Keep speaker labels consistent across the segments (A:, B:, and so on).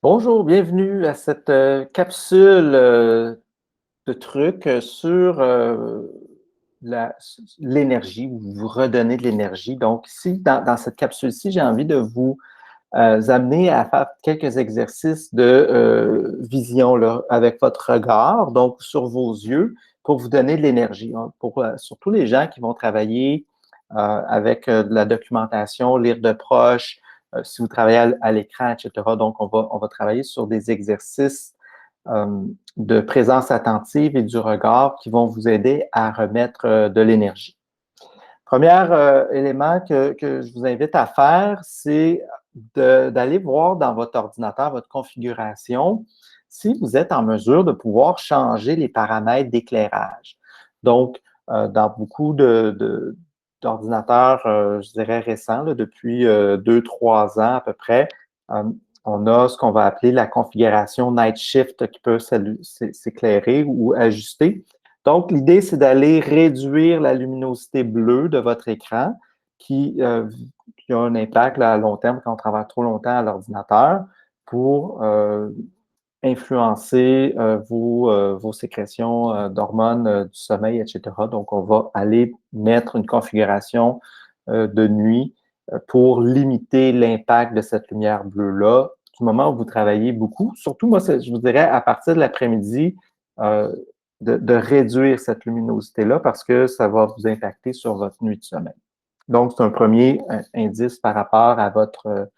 A: Bonjour, bienvenue à cette capsule de trucs sur l'énergie, vous redonner de l'énergie. Donc, ici, dans cette capsule-ci, j'ai envie de vous amener à faire quelques exercices de vision là, avec votre regard, donc sur vos yeux, pour vous donner de l'énergie. Hein, pour surtout les gens qui vont travailler avec de la documentation, lire de proche, si vous travaillez à l'écran, etc. Donc, on va travailler sur des exercices de présence attentive et du regard qui vont vous aider à remettre de l'énergie. Premier élément que je vous invite à faire, c'est d'aller voir dans votre ordinateur, votre configuration, si vous êtes en mesure de pouvoir changer les paramètres d'éclairage. Donc, dans beaucoup d'ordinateurs, je dirais récents, là, depuis 2-3 ans à peu près, euh, on a ce qu'on va appeler la configuration Night Shift qui peut s'éclairer ou ajuster. Donc, l'idée, c'est d'aller réduire la luminosité bleue de votre écran qui a un impact là, à long terme quand on travaille trop longtemps à l'ordinateur pour influencer vos sécrétions d'hormones du sommeil, etc. Donc, on va aller mettre une configuration de nuit pour limiter l'impact de cette lumière bleue-là du moment où vous travaillez beaucoup. Surtout, moi, je vous dirais, à partir de l'après-midi, euh, de réduire cette luminosité-là parce que ça va vous impacter sur votre nuit de sommeil. Donc, c'est un premier indice par rapport à votre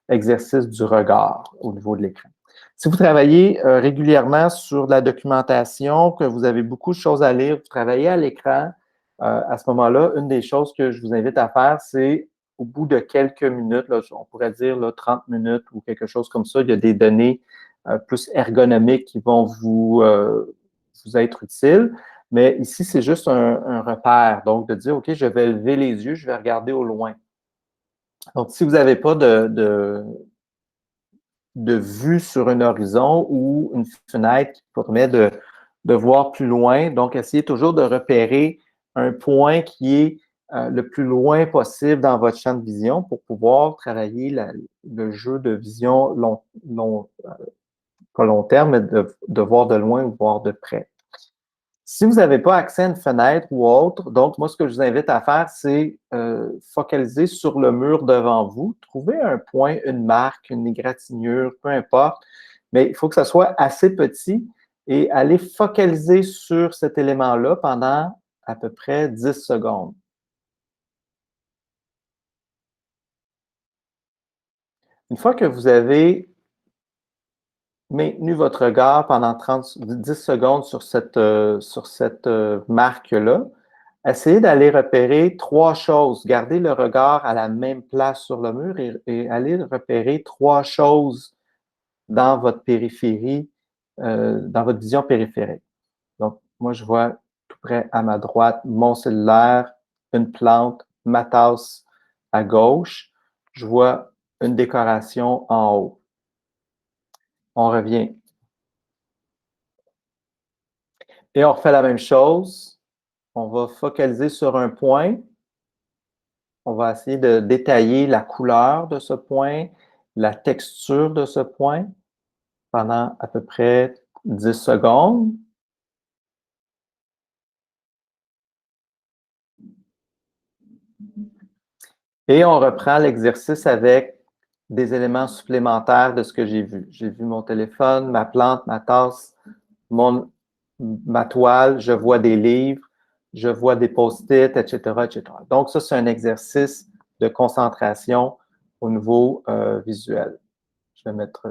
A: exercice du regard au niveau de l'écran. Si vous travaillez régulièrement sur de la documentation, que vous avez beaucoup de choses à lire, vous travaillez à l'écran, à ce moment-là, une des choses que je vous invite à faire, c'est au bout de quelques minutes, là, on pourrait dire là, 30 minutes ou quelque chose comme ça, il y a des données plus ergonomiques qui vont vous être utiles. Mais ici, c'est juste un repère. Donc, de dire, OK, je vais lever les yeux, je vais regarder au loin. Donc, si vous n'avez pas de vue sur un horizon ou une fenêtre qui permet de voir plus loin. Donc, essayez toujours de repérer un point qui est le plus loin possible dans votre champ de vision pour pouvoir travailler le jeu de vision pas long terme, mais de voir de loin ou voir de près. Si vous n'avez pas accès à une fenêtre ou autre, donc moi, ce que je vous invite à faire, c'est focaliser sur le mur devant vous. Trouvez un point, une marque, une égratignure, peu importe, mais il faut que ça soit assez petit et aller focaliser sur cet élément-là pendant à peu près 10 secondes. Une fois que vous avez maintenu votre regard pendant 10 secondes sur cette marque-là, essayez d'aller repérer 3 choses. Gardez le regard à la même place sur le mur et allez repérer 3 choses dans votre périphérie, dans votre vision périphérique. Donc, moi, je vois tout près à ma droite mon cellulaire, une plante, ma tasse à gauche. Je vois une décoration en haut. On revient. Et on refait la même chose. On va focaliser sur un point. On va essayer de détailler la couleur de ce point, la texture de ce point pendant à peu près 10 secondes. Et on reprend l'exercice avec des éléments supplémentaires de ce que j'ai vu. J'ai vu mon téléphone, ma plante, ma tasse, ma toile, je vois des livres, je vois des post-it, etc., etc. Donc, ça, c'est un exercice de concentration au niveau visuel. Je vais mettre